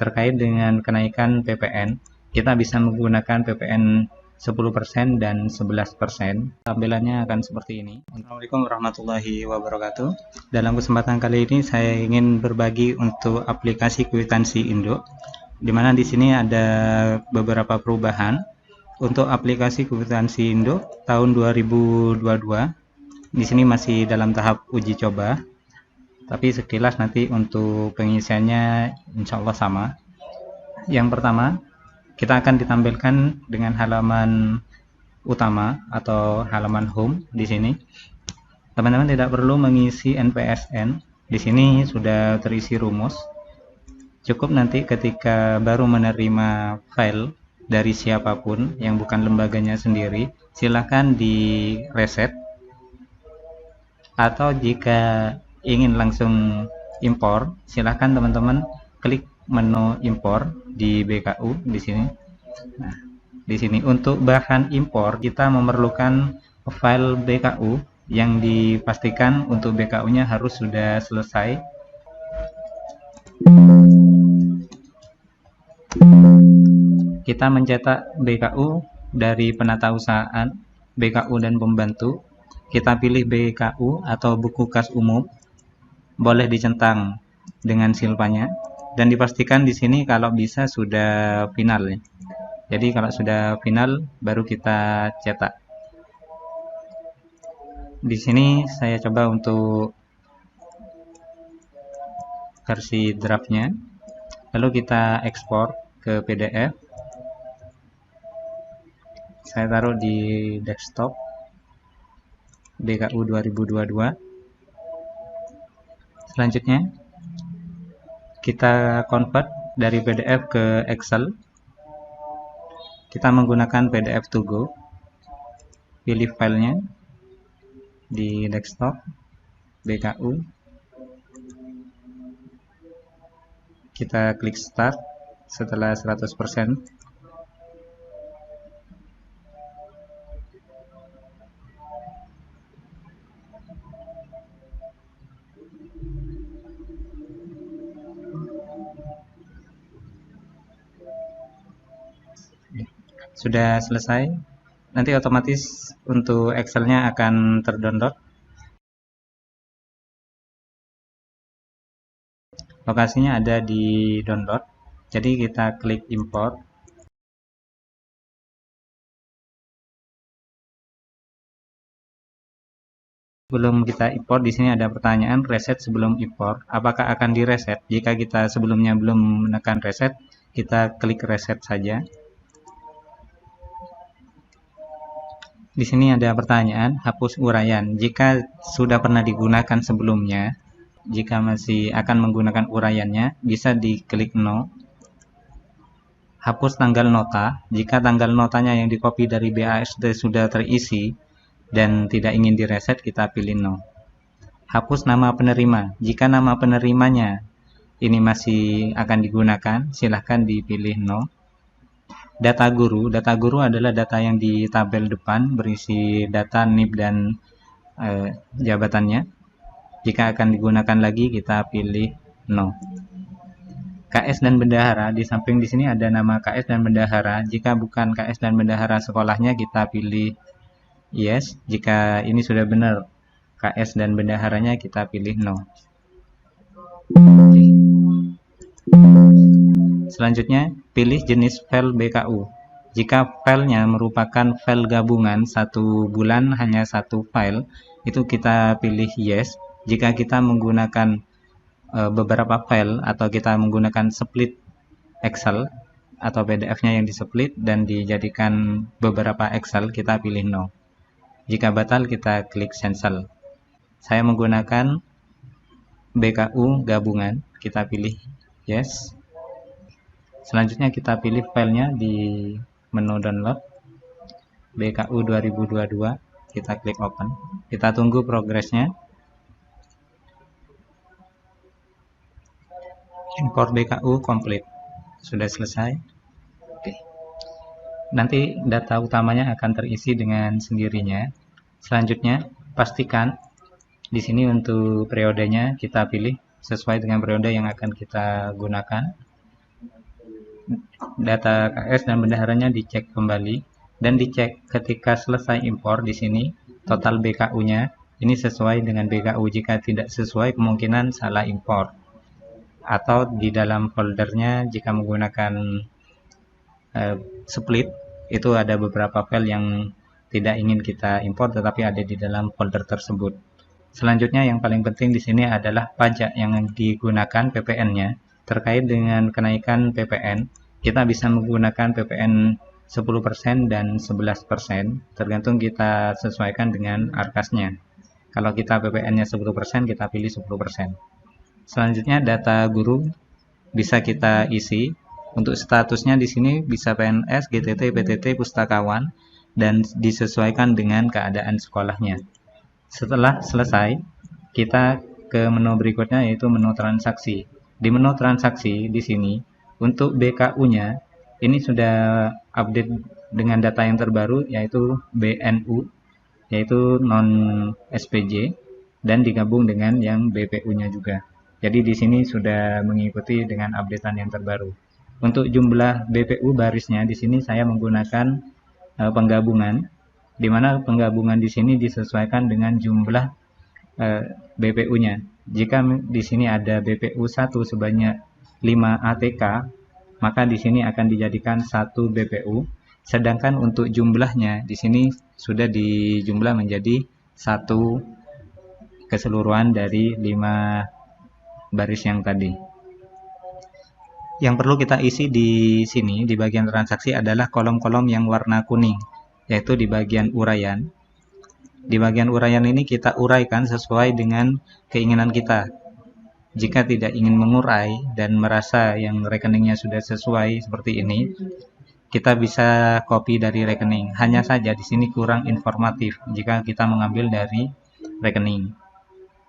terkait dengan kenaikan PPN. Kita bisa menggunakan PPN 10% dan 11%. Tampilannya akan seperti ini. Assalamualaikum warahmatullahi wabarakatuh. Dalam kesempatan kali ini saya ingin berbagi untuk aplikasi kwitansi Indo, di mana di sini ada beberapa perubahan untuk aplikasi kwitansi Indo tahun 2022. Di sini masih dalam tahap uji coba, tapi sekilas nanti untuk pengisiannya insya Allah sama. Yang pertama, kita akan ditampilkan dengan halaman utama atau halaman home di sini. Teman-teman tidak perlu mengisi NPSN. Di sini sudah terisi rumus. Cukup nanti ketika baru menerima file dari siapapun yang bukan lembaganya sendiri, silakan di reset. Atau jika ingin langsung impor, silakan teman-teman klik menu impor di BKU di sini. Nah, di sini untuk bahan impor kita memerlukan file BKU yang dipastikan untuk BKU-nya harus sudah selesai. Kita mencetak BKU dari penatausahaan, BKU dan pembantu. Kita pilih BKU atau buku kas umum, boleh dicentang dengan silpanya. Dan dipastikan di sini kalau bisa sudah final ya. Jadi kalau sudah final baru kita cetak. Di sini saya coba untuk versi draftnya. Lalu kita ekspor ke PDF. Saya taruh di desktop BKU 2022. Selanjutnya kita convert dari PDF ke Excel. Kita menggunakan PDF to go. Pilih filenya di desktop BKU. Kita klik start setelah 100%. Sudah selesai, nanti otomatis untuk Excel-nya akan terdownload. Lokasinya ada di download, jadi kita klik import. Sebelum kita import, di sini ada pertanyaan reset sebelum import. Apakah akan direset? Jika kita sebelumnya belum menekan reset, kita klik reset saja. Di sini ada pertanyaan hapus uraian. Jika sudah pernah digunakan sebelumnya, jika masih akan menggunakan uraiannya, bisa diklik no. Hapus tanggal nota. Jika tanggal notanya yang dicopy dari BASD sudah terisi dan tidak ingin direset, kita pilih no. Hapus nama penerima. Jika nama penerimanya ini masih akan digunakan, silahkan dipilih no. Data guru adalah data yang di tabel depan berisi data NIP dan jabatannya. Jika akan digunakan lagi, kita pilih no. KS dan bendahara, di samping di sini ada nama KS dan bendahara. Jika bukan KS dan bendahara sekolahnya, kita pilih yes. Jika ini sudah benar KS dan bendaharanya, kita pilih no. Selanjutnya, pilih jenis file BKU. Jika filenya merupakan file gabungan satu bulan hanya satu file, itu kita pilih yes. Jika kita menggunakan beberapa file atau kita menggunakan split Excel atau PDF-nya yang di-split dan dijadikan beberapa Excel, kita pilih no. Jika batal, kita klik cancel. Saya menggunakan BKU gabungan, kita pilih yes. Selanjutnya kita pilih filenya di menu download BKU 2022, kita klik open. Kita tunggu progresnya. Import BKU complete. Sudah selesai. Oke. Nanti data utamanya akan terisi dengan sendirinya. Selanjutnya, pastikan di sini untuk periodenya kita pilih sesuai dengan periode yang akan kita gunakan. data KS dan bendaharanya dicek kembali dan dicek ketika selesai impor. Di sini total BKU-nya ini sesuai dengan BKU. Jika tidak sesuai, kemungkinan salah impor, atau di dalam foldernya jika menggunakan split, itu ada beberapa file yang tidak ingin kita impor tetapi ada di dalam folder tersebut. Selanjutnya yang paling penting di sini adalah pajak yang digunakan, PPN-nya. Terkait dengan kenaikan PPN, kita bisa menggunakan PPN 10% dan 11%, tergantung kita sesuaikan dengan arkasnya. Kalau kita PPN-nya 10%, kita pilih 10%. Selanjutnya data guru bisa kita isi. Untuk statusnya di sini bisa PNS, GTT, PTT, pustakawan, dan disesuaikan dengan keadaan sekolahnya. Setelah selesai, kita ke menu berikutnya, yaitu menu transaksi. Di menu transaksi di sini untuk BKU-nya ini sudah update dengan data yang terbaru, yaitu BNU, yaitu non SPJ, dan digabung dengan yang BPU-nya juga. Jadi di sini sudah mengikuti dengan updatean yang terbaru. Untuk jumlah BPU barisnya di sini saya menggunakan penggabungan, di mana penggabungan di sini disesuaikan dengan jumlah BPU-nya. Jika di sini ada BPU 1 sebanyak 5 ATK, maka di sini akan dijadikan 1 BPU. Sedangkan untuk jumlahnya di sini sudah dijumlah menjadi 1 keseluruhan dari 5 baris yang tadi. Yang perlu kita isi di sini di bagian transaksi adalah kolom-kolom yang warna kuning, yaitu di bagian uraian. Di bagian uraian ini kita uraikan sesuai dengan keinginan kita. Jika tidak ingin mengurai dan merasa yang rekeningnya sudah sesuai seperti ini, kita bisa copy dari rekening. Hanya saja di sini kurang informatif jika kita mengambil dari rekening.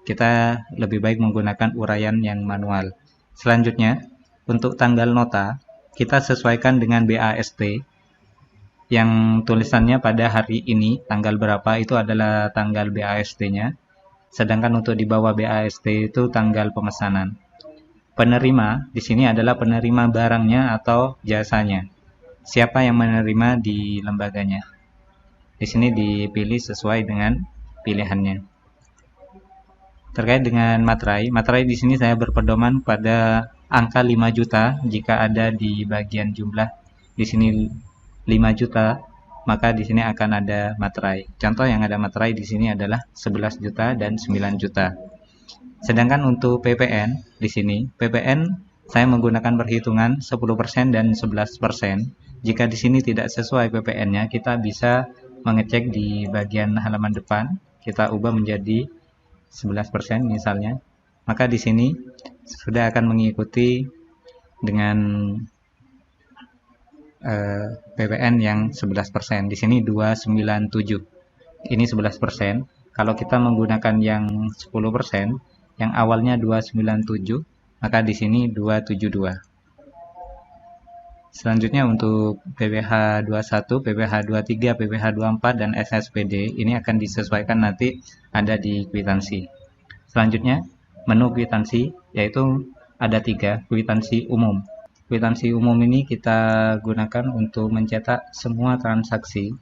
Kita lebih baik menggunakan uraian yang manual. Selanjutnya, untuk tanggal nota, kita sesuaikan dengan BAST yang tulisannya pada hari ini, tanggal berapa itu adalah tanggal BAST-nya. Sedangkan untuk di bawah BAST itu tanggal pemesanan. Penerima di sini adalah penerima barangnya atau jasanya. Siapa yang menerima di lembaganya. Di sini dipilih sesuai dengan pilihannya. Terkait dengan materai di sini saya berpedoman pada angka 5 juta. Jika ada di bagian jumlah di sini 5 juta, maka di sini akan ada materai. Contoh yang ada materai di sini adalah 11 juta dan 9 juta. Sedangkan untuk PPN di sini, PPN saya menggunakan perhitungan 10% dan 11%. Jika di sini tidak sesuai PPN-nya, kita bisa mengecek di bagian halaman depan, kita ubah menjadi 11% misalnya, maka di sini sudah akan mengikuti dengan PPN yang 11%. Di sini 297. Ini 11%. Kalau kita menggunakan yang 10%, yang awalnya 297, maka di sini 272. Selanjutnya untuk PPh 21, PPh 23, PPh 24 dan SSPD ini akan disesuaikan nanti ada di kwitansi. Selanjutnya menu kwitansi, yaitu ada 3, kwitansi umum. Kwitansi umum ini kita gunakan untuk mencetak semua transaksi,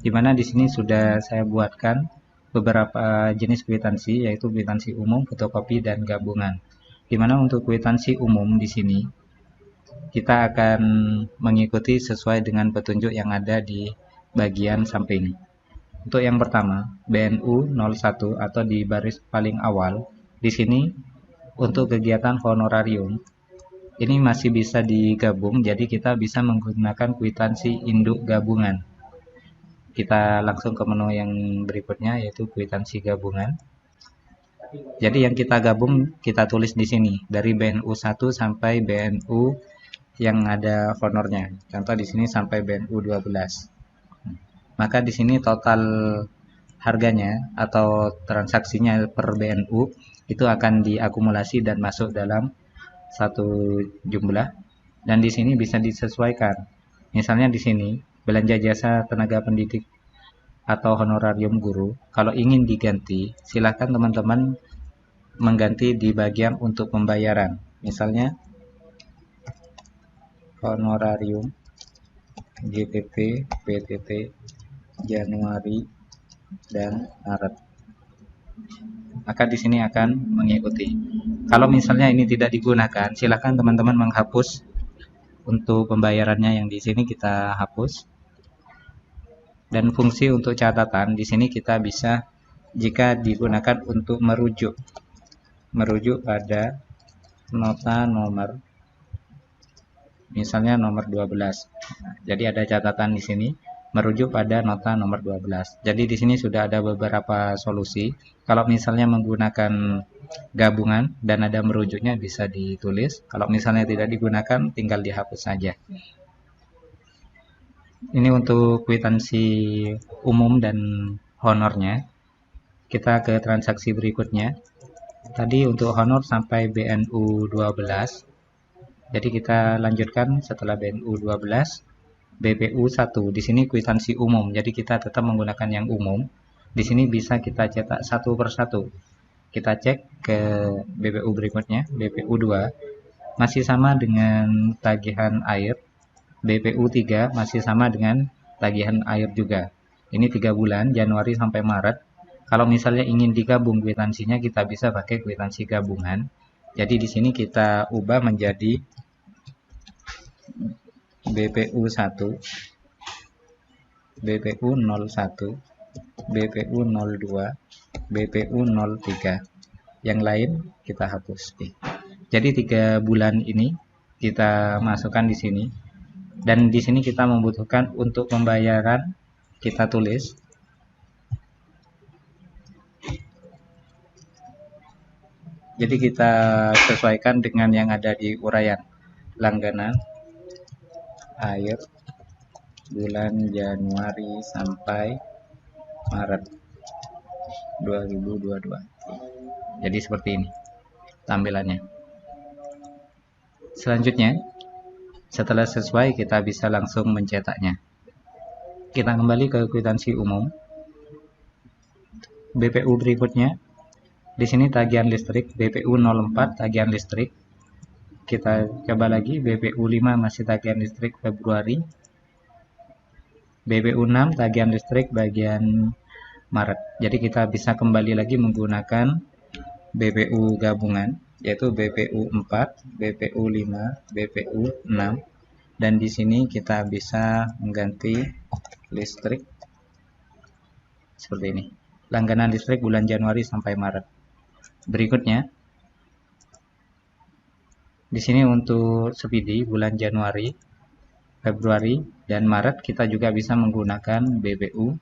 di mana di sini sudah saya buatkan beberapa jenis kwitansi, yaitu kwitansi umum, fotokopi, dan gabungan. Di mana untuk kwitansi umum di sini kita akan mengikuti sesuai dengan petunjuk yang ada di bagian samping. Untuk yang pertama, BNU 01 atau di baris paling awal, di sini untuk kegiatan honorarium ini masih bisa digabung, jadi kita bisa menggunakan kwitansi induk gabungan. Kita langsung ke menu yang berikutnya, yaitu kwitansi gabungan. Jadi yang kita gabung kita tulis di sini dari BNU 1 sampai BNU yang ada honornya. Contoh di sini sampai BNU 12. Maka di sini total harganya atau transaksinya per BNU itu akan diakumulasi dan masuk dalam satu jumlah, dan di sini bisa disesuaikan. Misalnya di sini belanja jasa tenaga pendidik atau honorarium guru, kalau ingin diganti silahkan teman-teman mengganti di bagian untuk pembayaran. Misalnya honorarium, GPP, PTT, Januari, dan Maret. Maka di sini akan mengikuti. Kalau misalnya ini tidak digunakan, silakan teman-teman menghapus untuk pembayarannya yang di sini kita hapus. Dan fungsi untuk catatan di sini kita bisa jika digunakan untuk merujuk pada nota nomor, misalnya nomor 12. Jadi ada catatan di sini merujuk pada nota nomor 12. Jadi di sini sudah ada beberapa solusi. Kalau misalnya menggunakan gabungan dan ada merujuknya bisa ditulis. Kalau misalnya tidak digunakan tinggal dihapus saja. Ini untuk kwitansi umum dan honornya. Kita ke transaksi berikutnya. Tadi untuk honor sampai BNU 12. Jadi kita lanjutkan setelah BNU 12, BPU 1. Di sini kwitansi umum. Jadi kita tetap menggunakan yang umum. Di sini bisa kita cetak satu persatu. Kita cek ke BPU berikutnya, BPU 2. Masih sama dengan tagihan air. BPU 3 masih sama dengan tagihan air juga. Ini 3 bulan, Januari sampai Maret. Kalau misalnya ingin digabung kwitansinya, kita bisa pakai kwitansi gabungan. Jadi di sini kita ubah menjadi BPU 1, BPU 01, BPU 02, BPU 03. Yang lain kita hapus. Jadi 3 bulan ini kita masukkan di sini. Dan di sini kita membutuhkan untuk pembayaran kita tulis. Jadi kita sesuaikan dengan yang ada di uraian. Langganan air bulan Januari sampai Maret 2022. Jadi seperti ini tampilannya. Selanjutnya, setelah sesuai kita bisa langsung mencetaknya. Kita kembali ke kwitansi umum. BPU berikutnya. Di sini tagihan listrik, BPU 04 tagihan listrik. Kita coba lagi, BPU 5 masih tagihan listrik Februari. BPU 6 tagihan listrik bagian Maret. Jadi kita bisa kembali lagi menggunakan BPU gabungan, yaitu BPU 4, BPU 5, BPU 6. Dan di sini kita bisa mengganti listrik seperti ini. Langganan listrik bulan Januari sampai Maret. Berikutnya, di sini untuk subsidi bulan Januari, Februari, dan Maret kita juga bisa menggunakan BPU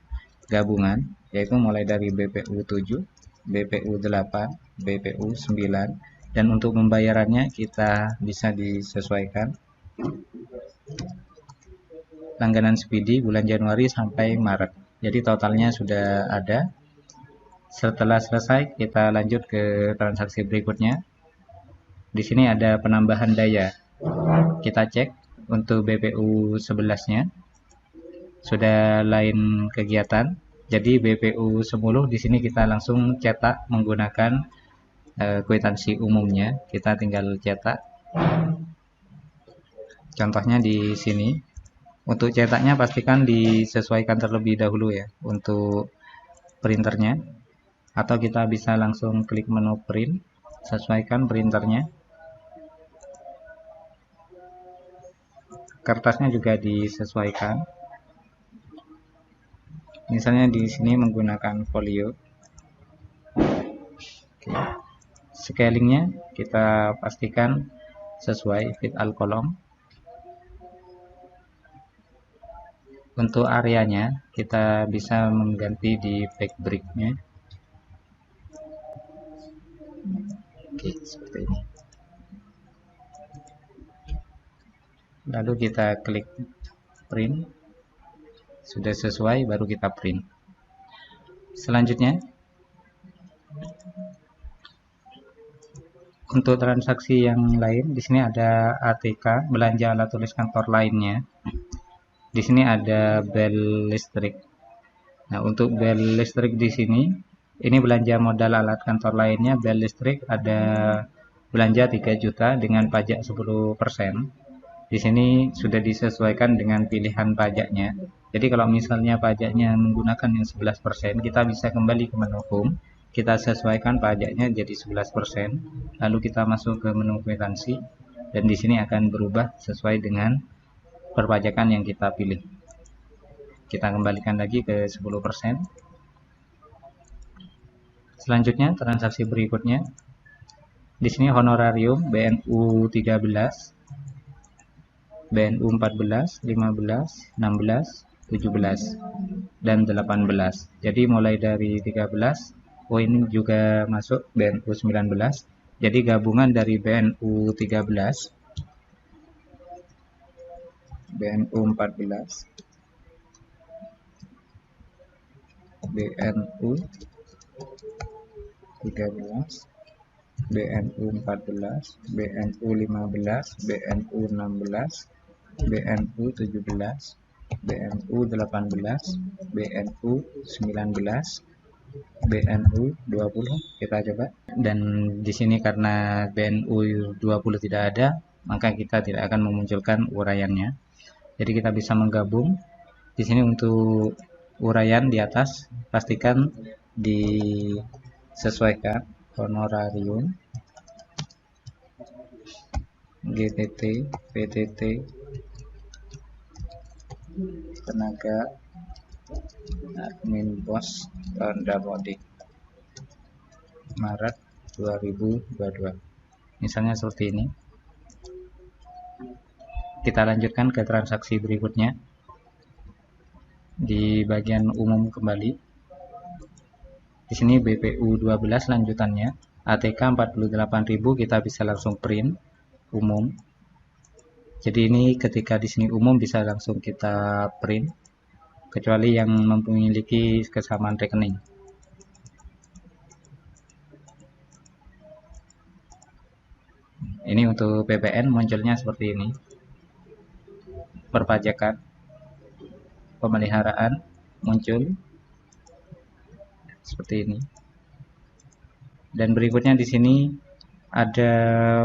gabungan, yaitu mulai dari BPU 7, BPU 8, BPU 9, dan untuk pembayarannya kita bisa disesuaikan. Langganan subsidi bulan Januari sampai Maret. Jadi totalnya sudah ada. Setelah selesai, kita lanjut ke transaksi berikutnya. Di sini ada penambahan daya. Kita cek untuk BPU 11-nya. Sudah lain kegiatan. Jadi BPU 10 di sini kita langsung cetak menggunakan kwitansi umumnya. Kita tinggal cetak. Contohnya di sini. Untuk cetaknya pastikan disesuaikan terlebih dahulu ya untuk printernya. Atau kita bisa langsung klik menu print, sesuaikan printernya. Kertasnya juga disesuaikan. Misalnya di sini menggunakan folio. Oke. Scalingnya kita pastikan sesuai fit all column. Untuk areanya kita bisa mengganti di backbrick-nya. Oke, seperti ini. Lalu kita klik print. Sudah sesuai, baru kita print. Selanjutnya, untuk transaksi yang lain, di sini ada ATK, belanja alat tulis kantor lainnya. Di sini ada bel listrik. Nah, untuk bel listrik di sini, ini belanja modal alat kantor lainnya, bel listrik ada belanja 3 juta dengan pajak 10%. Di sini sudah disesuaikan dengan pilihan pajaknya. Jadi kalau misalnya pajaknya menggunakan yang 11%, kita bisa kembali ke menu home, kita sesuaikan pajaknya jadi 11%, lalu kita masuk ke menu kwitansi, dan di sini akan berubah sesuai dengan perpajakan yang kita pilih. Kita kembalikan lagi ke 10%. Selanjutnya transaksi berikutnya. Di sini honorarium BNU 13, BNU 14, 15, 16, 17, dan 18. Jadi mulai dari 13, ini juga masuk BNU 19. Jadi gabungan dari BNU 13, BNU 14, BNU 13, BNU 14, BNU 15, BNU 16, BNU 17, BNU 18, BNU 19, BNU 20. Kita coba. Dan di sini karena BNU 20 tidak ada, maka kita tidak akan memunculkan uraiannya. Jadi kita bisa menggabung. Di sini untuk uraian di atas pastikan disesuaikan honorarium, GTT, PTT, tenaga, admin bos, tanda body, Maret 2022. Misalnya seperti ini. Kita lanjutkan ke transaksi berikutnya. Di bagian umum kembali. Di sini BPU 12 lanjutannya, ATK 48.000 kita bisa langsung print umum. Jadi ini ketika di sini umum bisa langsung kita print, kecuali yang memiliki kesamaan rekening. Ini untuk PPN munculnya seperti ini. Perpajakan, pemeliharaan muncul seperti ini. Dan berikutnya di sini ada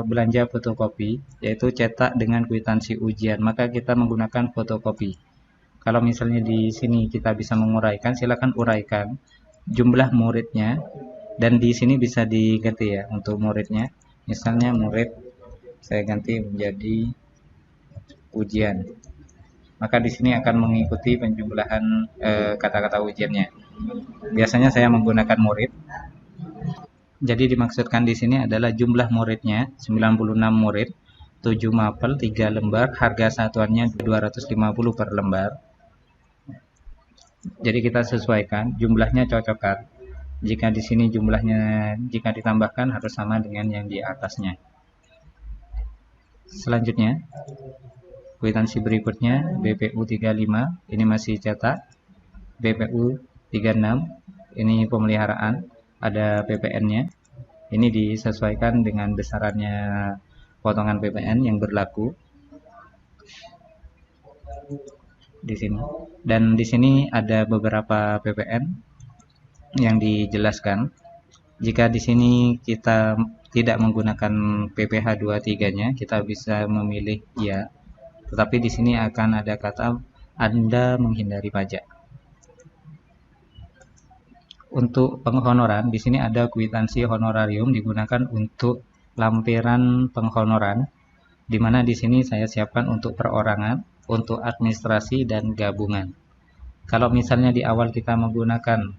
belanja fotokopi, yaitu cetak dengan kwitansi ujian. Maka kita menggunakan fotokopi. Kalau misalnya di sini kita bisa menguraikan, silakan uraikan jumlah muridnya, dan di sini bisa diganti ya untuk muridnya. Misalnya murid saya ganti menjadi ujian. Maka di sini akan mengikuti penjumlahan kata-kata ujiannya. Biasanya saya menggunakan murid. Jadi dimaksudkan di sini adalah jumlah muridnya 96 murid, 7 mapel, 3 lembar, harga satuannya 250 per lembar. Jadi kita sesuaikan, jumlahnya cocokkan. Jika di sini jumlahnya jika ditambahkan harus sama dengan yang di atasnya. Selanjutnya, kwitansi berikutnya BPU 35, ini masih cetak. BPU 36, ini pemeliharaan, ada PPN-nya. Ini disesuaikan dengan besarannya potongan PPN yang berlaku di sini. Dan di sini ada beberapa PPN yang dijelaskan. Jika di sini kita tidak menggunakan PPh 23-nya, kita bisa memilih ya. Tetapi di sini akan ada kata Anda menghindari pajak. Untuk penghonoran, di sini ada kwitansi honorarium digunakan untuk lampiran penghonoran, di mana di sini saya siapkan untuk perorangan, untuk administrasi dan gabungan. Kalau misalnya di awal kita menggunakan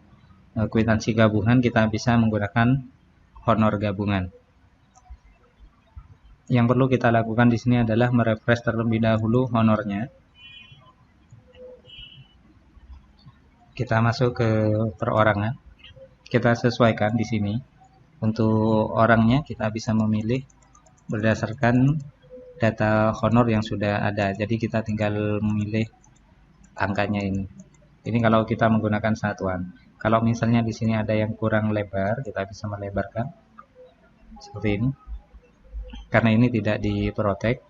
kwitansi gabungan, kita bisa menggunakan honor gabungan. Yang perlu kita lakukan di sini adalah merefresh terlebih dahulu honornya. Kita masuk ke perorangan. Kita sesuaikan di sini. Untuk orangnya kita bisa memilih berdasarkan data honor yang sudah ada. Jadi kita tinggal memilih angkanya ini. Ini kalau kita menggunakan satuan. Kalau misalnya di sini ada yang kurang lebar, kita bisa melebarkan seperti ini. Karena ini tidak diprotek.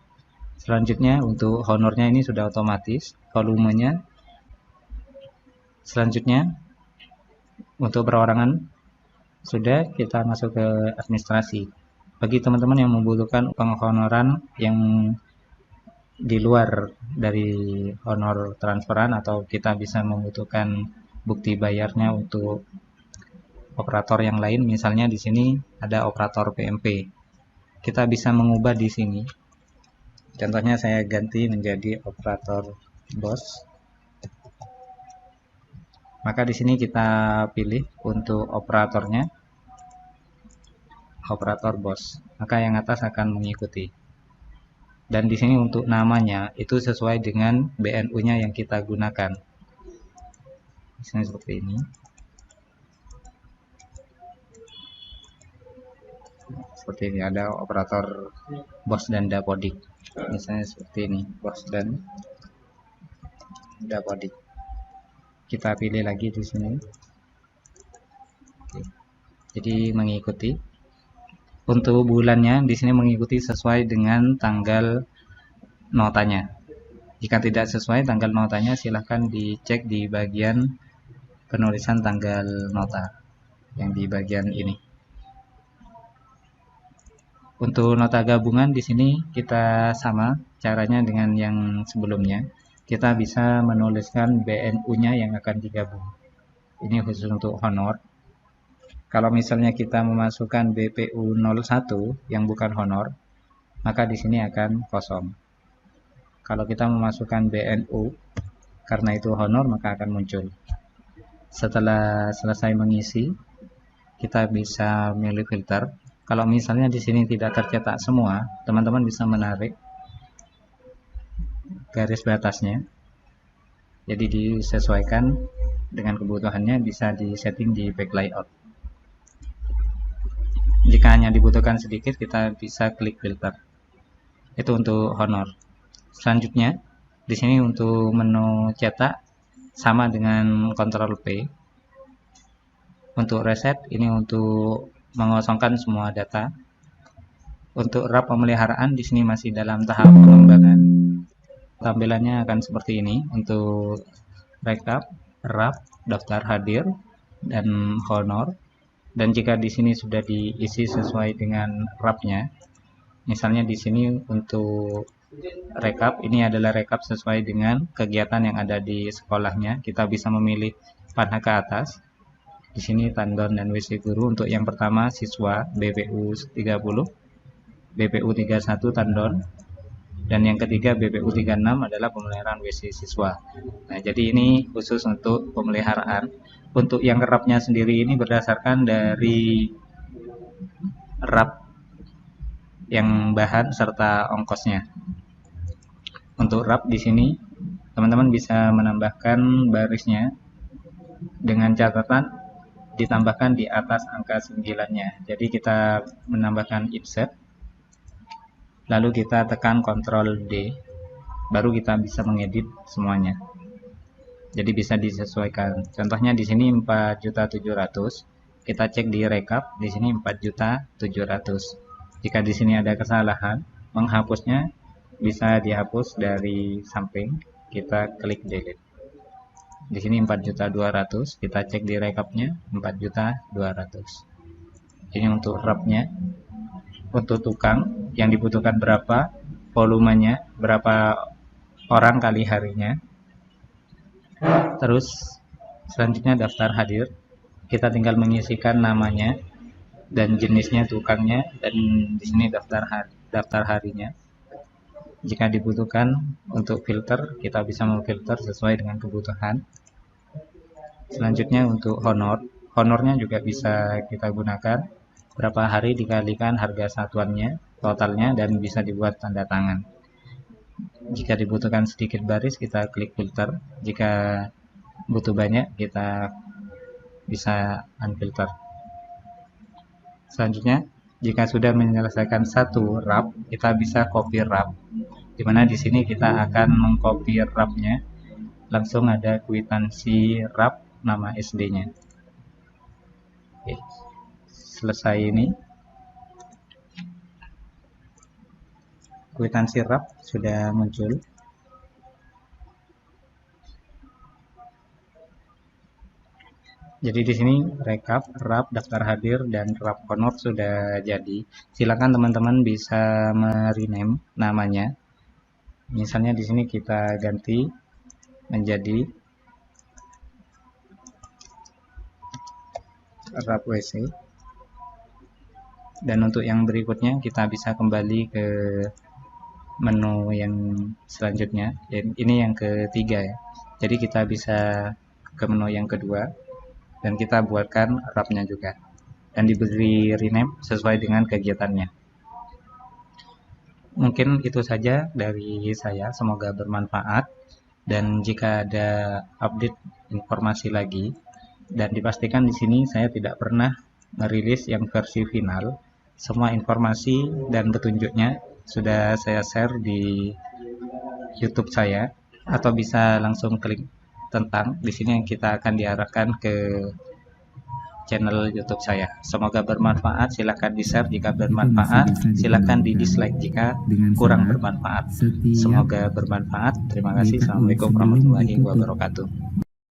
Selanjutnya untuk honornya ini sudah otomatis, volumenya. Selanjutnya untuk perorangan sudah, kita masuk ke administrasi. Bagi teman-teman yang membutuhkan penghonoran yang di luar dari honor transferan, atau kita bisa membutuhkan bukti bayarnya untuk operator yang lain. Misalnya di sini ada operator PMP. Kita bisa mengubah di sini. Contohnya saya ganti menjadi operator BOS. Maka di sini kita pilih untuk operatornya, operator BOS. Maka yang atas akan mengikuti. Dan di sini untuk namanya itu sesuai dengan BNU-nya yang kita gunakan. Misalnya seperti ini. Seperti ini ada operator BOS dan Dapodik. Misalnya seperti ini, BOS dan Dapodik. Kita pilih lagi di sini. Oke. Jadi mengikuti. Untuk bulannya di sini mengikuti sesuai dengan tanggal notanya. Jika tidak sesuai tanggal notanya, silahkan dicek di bagian penulisan tanggal nota yang di bagian ini. Untuk nota gabungan di sini kita sama caranya dengan yang sebelumnya. Kita bisa menuliskan BNU-nya yang akan digabung. Ini khusus untuk honor. Kalau misalnya kita memasukkan BPU 01 yang bukan honor, maka di sini akan kosong. Kalau kita memasukkan BNU karena itu honor, maka akan muncul. Setelah selesai mengisi, kita bisa milih filter. Kalau misalnya di sini tidak tercetak semua, teman-teman bisa menarik garis batasnya. Jadi disesuaikan dengan kebutuhannya, bisa disetting di back layout. Jika hanya dibutuhkan sedikit, kita bisa klik filter. Itu untuk honor. Selanjutnya, di sini untuk menu cetak sama dengan Ctrl P. Untuk reset ini untuk mengosongkan semua data. Untuk RAP pemeliharaan di sini masih dalam tahap pengembangan. Tampilannya akan seperti ini untuk rekap, RAP, daftar hadir, dan honor. Dan jika di sini sudah diisi sesuai dengan RAP-nya, misalnya di sini untuk rekap, ini adalah rekap sesuai dengan kegiatan yang ada di sekolahnya. Kita bisa memilih panah ke atas. Di sini tandon dan WC guru. Untuk yang pertama siswa BPU 30, BPU 31 tandon, dan yang ketiga BPU 36 adalah pemeliharaan WC siswa. Nah, jadi ini khusus untuk pemeliharaan. Untuk yang RAP-nya sendiri ini berdasarkan dari RAP yang bahan serta ongkosnya. Untuk RAP di sini teman-teman bisa menambahkan barisnya dengan catatan ditambahkan di atas angka 9-nya. Jadi kita menambahkan insert, lalu kita tekan Ctrl D, baru kita bisa mengedit semuanya. Jadi bisa disesuaikan. Contohnya di sini 4.700.000. Kita cek di rekap, di sini 4.700.000. Jika di sini ada kesalahan, menghapusnya bisa dihapus dari samping. Kita klik delete. Di sini 4.200.000. Kita cek di rekapnya 4.200.000. Ini untuk RAP-nya. Untuk tukang yang dibutuhkan berapa, volumenya, berapa orang kali harinya. Terus selanjutnya daftar hadir. Kita tinggal mengisikan namanya dan jenisnya tukangnya, dan di sini daftar harinya. Jika dibutuhkan untuk filter, kita bisa memfilter sesuai dengan kebutuhan. Selanjutnya untuk honor. Honornya juga bisa kita gunakan berapa hari dikalikan harga satuannya, totalnya, dan bisa dibuat tanda tangan. Jika dibutuhkan sedikit baris, kita klik filter. Jika butuh banyak, kita bisa unfilter. Selanjutnya, jika sudah menyelesaikan satu RAP, kita bisa copy RAP. Dimana di sini kita akan mengcopy RAP-nya. Langsung ada kwitansi RAP nama SD-nya. Oke. Selesai ini. Kwitansi RAP sudah muncul. Jadi di sini rekap, RAP, daftar hadir, dan RAP honor sudah jadi. Silakan teman-teman bisa merename namanya. Misalnya di sini kita ganti menjadi wrap WC. Dan untuk yang berikutnya kita bisa kembali ke menu yang selanjutnya. Ini yang ketiga ya. Jadi kita bisa ke menu yang kedua dan kita buatkan wrapnya juga dan diberi rename sesuai dengan kegiatannya. Mungkin itu saja dari saya, semoga bermanfaat, dan jika ada update informasi lagi, dan dipastikan di sini saya tidak pernah merilis yang versi final. Semua informasi dan petunjuknya sudah saya share di YouTube saya, atau bisa langsung klik tentang di sini yang kita akan diarahkan ke channel YouTube saya. Semoga bermanfaat. Silakan di-share jika bermanfaat, silakan di-dislike jika kurang bermanfaat. Semoga bermanfaat. Terima kasih. Assalamualaikum warahmatullahi wabarakatuh.